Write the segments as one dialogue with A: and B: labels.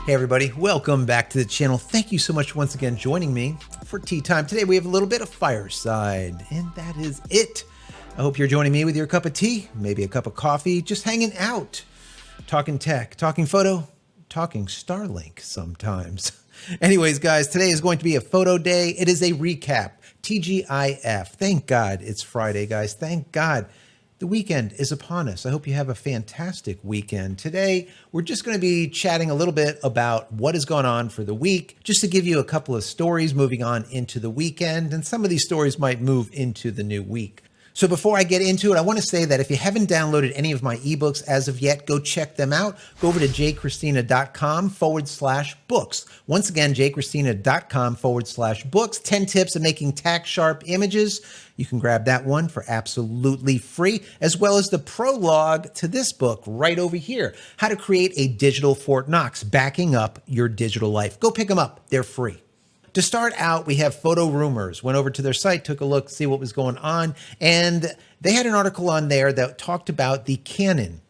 A: Hey everybody, welcome back to the channel. Thank you so much once again joining me for tea time. Today we have a little bit of fireside, and that is it. I hope you're joining me with your cup of tea, maybe a cup of coffee, just hanging out, talking tech, talking photo, talking Starlink sometimes. Anyways, guys, today is going to be a photo day. It is a recap, TGIF. Thank God it's Friday, guys. Thank God. The weekend is upon us. I hope you have a fantastic weekend. Today, we're just going to be chatting a little bit about what has gone on for the week, just to give you a couple of stories moving on into the weekend, and some of these stories might move into the new week. So before I get into it, I want to say that if you haven't downloaded any of my ebooks as of yet, go check them out. Go over to JCristina.com/books. Once again, JCristina.com/books. 10 tips of making tack sharp images. You can grab that one for absolutely free, as well as the prologue to this book right over here, How to Create a Digital Fort Knox, Backing Up Your Digital Life. Go pick them up. They're free. To start out, we have Photo Rumors. Went over to their site, took a look, see what was going on, and they had an article on there that talked about the Canon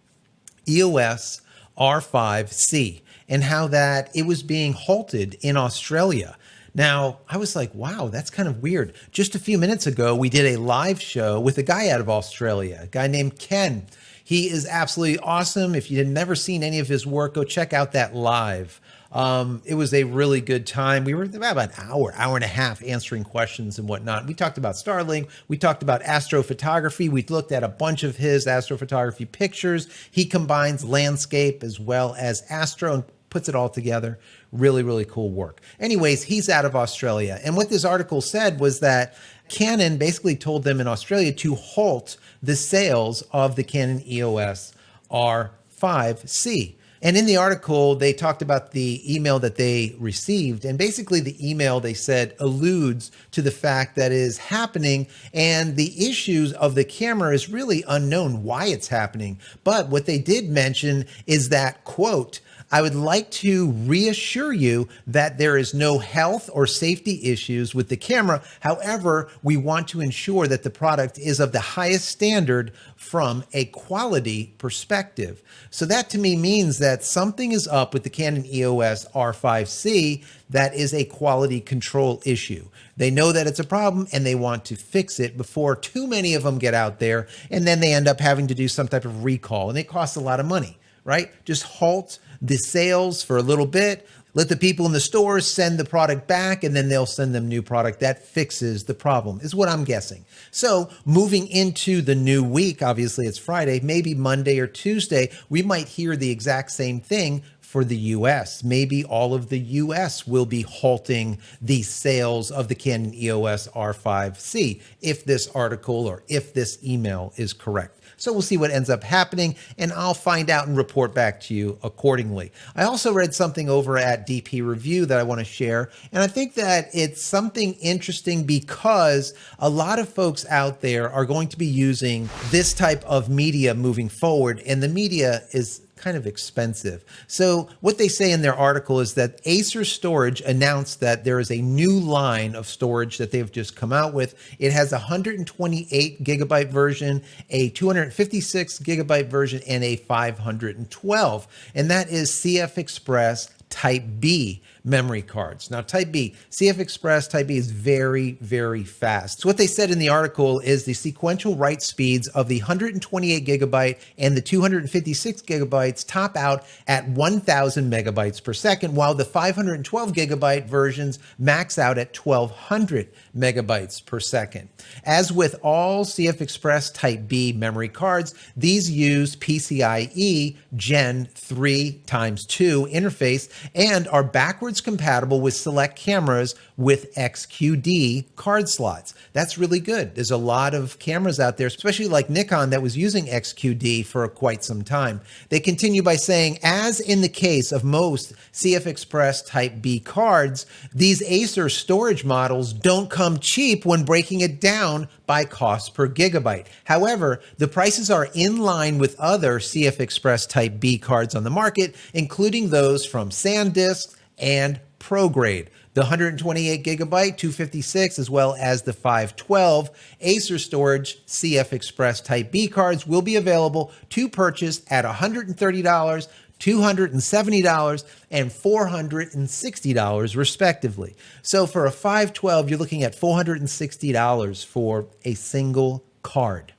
A: EOS R5C and how that it was being halted in Australia. Now, I was like, wow, that's kind of weird. Just a few minutes ago, we did a live show with a guy out of Australia, a guy named Ken. He is absolutely awesome. If you've never seen any of his work, go check out that live. It was a really good time. We were about an hour and a half answering questions and whatnot. We talked about Starlink. We talked about astrophotography. We looked at a bunch of his astrophotography pictures. He combines landscape as well as astro and puts it all together. Really, really cool work. Anyways, he's out of Australia. And what this article said was that Canon basically told them in Australia to halt the sales of the Canon EOS R5C. And in the article, they talked about the email that they received. And basically the email, they said, alludes to the fact that is happening. And the issues of the camera is really unknown why it's happening. But what they did mention is that, quote, I would like to reassure you that there is no health or safety issues with the camera. However, we want to ensure that the product is of the highest standard from a quality perspective. So that to me means that something is up with the Canon EOS R5C that is a quality control issue. They know that it's a problem and they want to fix it before too many of them get out there, and then they end up having to do some type of recall, and it costs a lot of money, right? Just halt the sales for a little bit, let the people in the stores send the product back, and then they'll send them new product. That fixes the problem, is what I'm guessing. So moving into the new week, obviously it's Friday, maybe Monday or Tuesday, we might hear the exact same thing for the US. Maybe all of the US will be halting the sales of the Canon EOS R5C if this article or if this email is correct. So we'll see what ends up happening, and I'll find out and report back to you accordingly. I also read something over at DP Review that I want to share, and I think that it's something interesting because a lot of folks out there are going to be using this type of media moving forward, and the media is kind of expensive. So what they say in their article is that Acer Storage announced that there is a new line of storage that they've just come out with. It has a 128 gigabyte version, a 256 gigabyte version, and a 512. And that is CFexpress Type B memory cards. Now, Type B, CFexpress Type B is very, very fast. So what they said in the article is the sequential write speeds of the 128 gigabyte and the 256 gigabytes top out at 1,000 megabytes per second, while the 512 gigabyte versions max out at 1,200 megabytes per second. As with all CFexpress Type B memory cards, these use PCIe Gen 3x2 interface and are backwards compatible with select cameras with XQD card slots. That's really good. There's a lot of cameras out there, especially like Nikon, that was using XQD for quite some time. They continue by saying, as in the case of most CFexpress Type B cards, these Acer storage models don't come cheap when breaking it down by cost per gigabyte. However, the prices are in line with other CFexpress Type B cards on the market, including those from SanDisk and ProGrade. The 128 gigabyte, 256, as well as the 512 Acer Storage CFexpress Type B cards will be available to purchase at $130 $270 and $460 respectively. So for a 512, you're looking at $460 for a single card.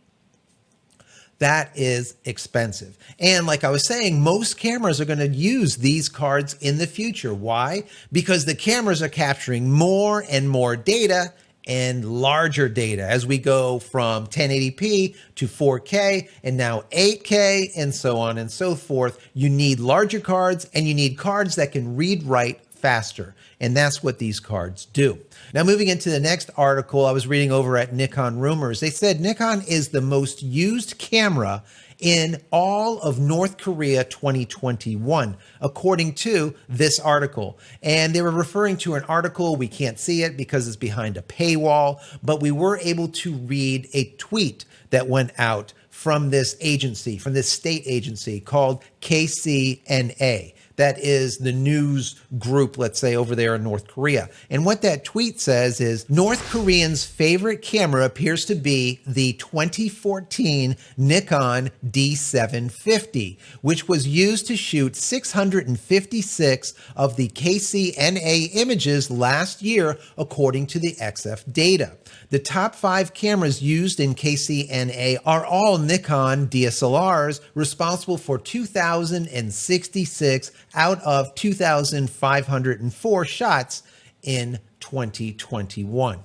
A: That is expensive. And like I was saying, most cameras are going to use these cards in the future. Why? Because the cameras are capturing more and more data and larger data as we go from 1080p to 4K and now 8K and so on and so forth. You need larger cards and you need cards that can read, write faster. And that's what these cards do. Now, moving into the next article, I was reading over at Nikon Rumors. They said Nikon is the most used camera in all of North Korea 2021, according to this article. And they were referring to an article. We can't see it because it's behind a paywall, but we were able to read a tweet that went out from this agency, from this state agency called KCNA. That is the news group, let's say, over there in North Korea. And what that tweet says is, North Koreans' favorite camera appears to be the 2014 Nikon D750, which was used to shoot 656 of the KCNA images last year, according to the XF data. The top 5 cameras used in KCNA are all Nikon DSLRs, responsible for 2,066 out of 2,504 shots in 2021.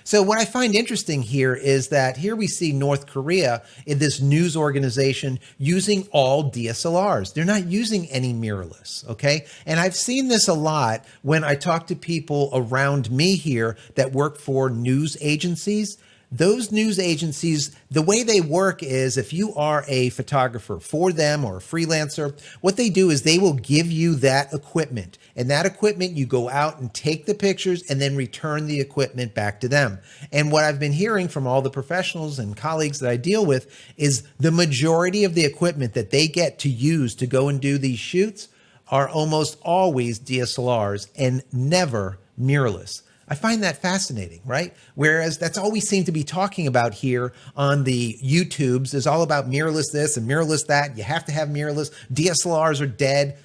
A: So what I find interesting here is that here we see North Korea in this news organization using all DSLRs. They're not using any mirrorless, okay? And I've seen this a lot when I talk to people around me here that work for news agencies. Those news agencies, the way they work is if you are a photographer for them or a freelancer, what they do is they will give you that equipment. And that equipment, you go out and take the pictures and then return the equipment back to them. And what I've been hearing from all the professionals and colleagues that I deal with is the majority of the equipment that they get to use to go and do these shoots are almost always DSLRs and never mirrorless. I find that fascinating, right? Whereas that's all we seem to be talking about here on the YouTubes is all about mirrorless this and mirrorless that. You have to have mirrorless. DSLRs are dead.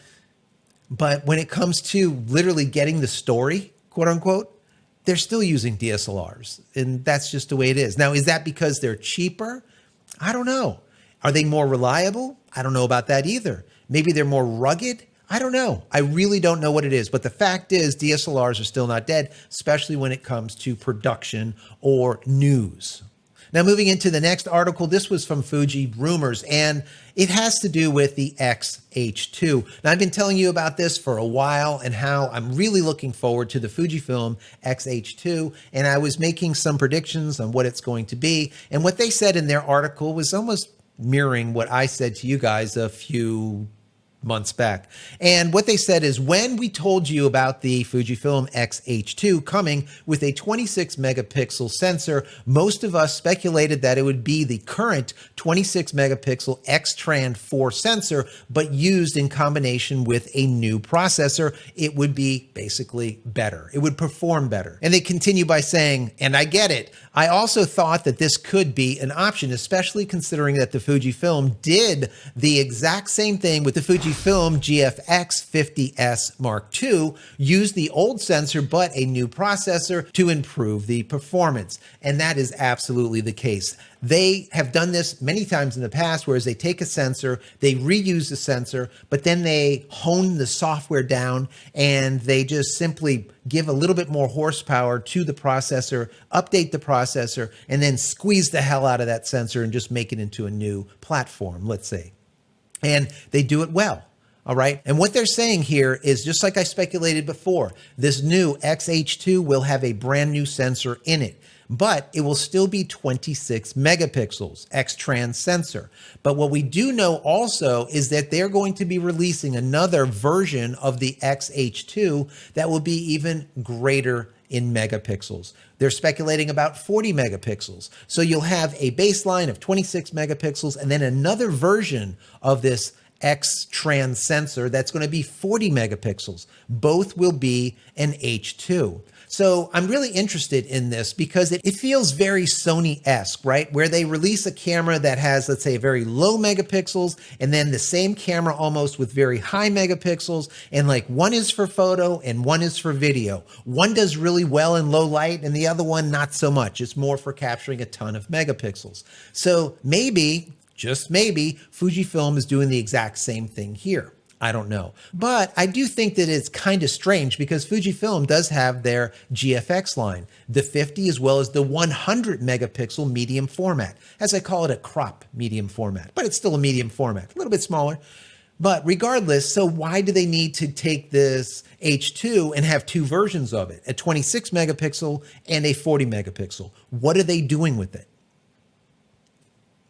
A: But when it comes to literally getting the story, quote unquote, they're still using DSLRs. And that's just the way it is. Now, is that because they're cheaper? I don't know. Are they more reliable? I don't know about that either. Maybe they're more rugged. I don't know. I really don't know what it is. But the fact is DSLRs are still not dead, especially when it comes to production or news. Now, moving into the next article, this was from Fuji Rumors, and it has to do with the X-H2. Now, I've been telling you about this for a while and how I'm really looking forward to the Fujifilm X-H2, and I was making some predictions on what it's going to be. And what they said in their article was almost mirroring what I said to you guys a few months back. And what they said is, when we told you about the Fujifilm X-H2 coming with a 26 megapixel sensor, most of us speculated that it would be the current 26 megapixel X-Tran 4 sensor, but used in combination with a new processor. It would be basically better. It would perform better. And they continue by saying, and I get it, I also thought that this could be an option, especially considering that the Fujifilm did the exact same thing with the Fujifilm GFX 50S Mark II, used the old sensor but a new processor to improve the performance. And that is absolutely the case. They have done this many times in the past, whereas they take a sensor, they reuse the sensor, but then they hone the software down and they just simply give a little bit more horsepower to the processor, update the processor, and then squeeze the hell out of that sensor and just make it into a new platform, let's say. And they do it well. All right. And what they're saying here is, just like I speculated before, this new X-H2 will have a brand new sensor in it, but it will still be 26 megapixels, X-Tran sensor. But what we do know also is that they're going to be releasing another version of the X-H2 that will be even greater in megapixels. They're speculating about 40 megapixels. So you'll have a baseline of 26 megapixels and then another version of this X-Trans sensor that's going to be 40 megapixels. Both will be an H2. So I'm really interested in this because it feels very Sony-esque, right? Where they release a camera that has, let's say, very low megapixels, and then the same camera almost with very high megapixels, and like one is for photo and one is for video. One does really well in low light and the other one not so much. It's more for capturing a ton of megapixels. So maybe, just maybe, Fujifilm is doing the exact same thing here. I don't know. But I do think that it's kind of strange because Fujifilm does have their GFX line, the 50 as well as the 100 megapixel medium format. As I call it, a crop medium format, but it's still a medium format, a little bit smaller. But regardless, so why do they need to take this H2 and have two versions of it, a 26 megapixel and a 40 megapixel? What are they doing with it?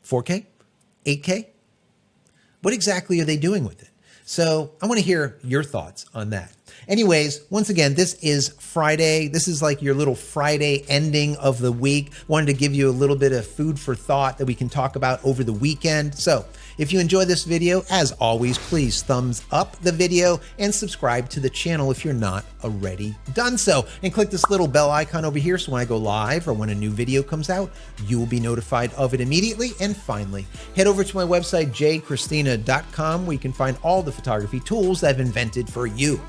A: 4K? 8K? What exactly are they doing with it? So I want to hear your thoughts on that. Anyways, once again, this is Friday. This is like your little Friday ending of the week. Wanted to give you a little bit of food for thought that we can talk about over the weekend. So if you enjoyed this video, as always, please thumbs up the video and subscribe to the channel if you're not already done so. And click this little bell icon over here so when I go live or when a new video comes out, you will be notified of it immediately. And finally, head over to my website, JCristina.com, where you can find all the photography tools I've invented for you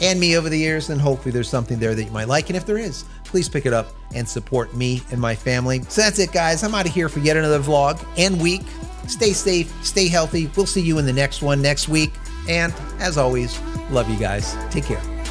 A: and me over the years, and hopefully there's something there that you might like. And if there is, please pick it up and support me and my family. So that's it, guys. I'm out of here for yet another vlog and week. Stay safe, stay healthy. We'll see you in the next one next week. And as always, love you guys. Take care.